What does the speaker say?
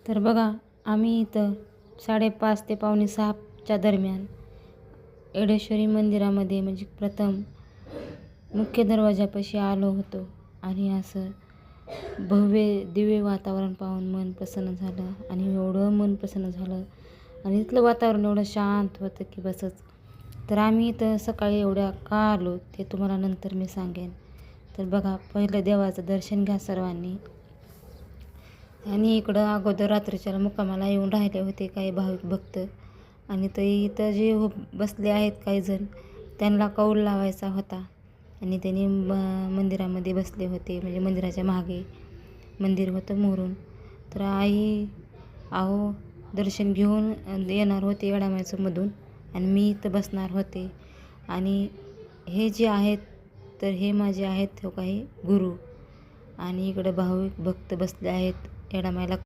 तर बघा, आम्ही इथं 5:30 ते पावणे 6च्या दरम्यान येडेश्वरी मंदिरामध्ये म्हणजे प्रथम मुख्य दरवाजापाशी आलो होतो. आणि असं भव्य दिव्य वातावरण पाहून मन प्रसन्न झालं आणि एवढं मन प्रसन्न झालं आणि इथलं वातावरण एवढं शांत होतं की बसच. तर आम्ही इथं सकाळी एवढ्या का आलो ते तुम्हाला नंतर मी सांगेन. तर बघा, पहिलं देवाचं दर्शन घ्या सर्वांनी. आणि इकडं अगोदर रात्रीच्याला मुक्कामाला येऊन राहिले होते काही भाविक भक्त. आणि ते इथं जे बसले आहेत काही जण, त्यांना कौल लावायचा होता आणि त्यांनी मंदिरामध्ये बसले होते. म्हणजे मंदिराच्या मागे मंदिर होतं मोरून. तर आई अहो दर्शन घेऊन येणार होते येडामाईचं मधून आणि मी इथं बसणार होते. आणि हे जे आहेत तर हे माझे आहेत हो काही गुरु. आणि इकडं भाविक भक्त बसले आहेत येडामाईला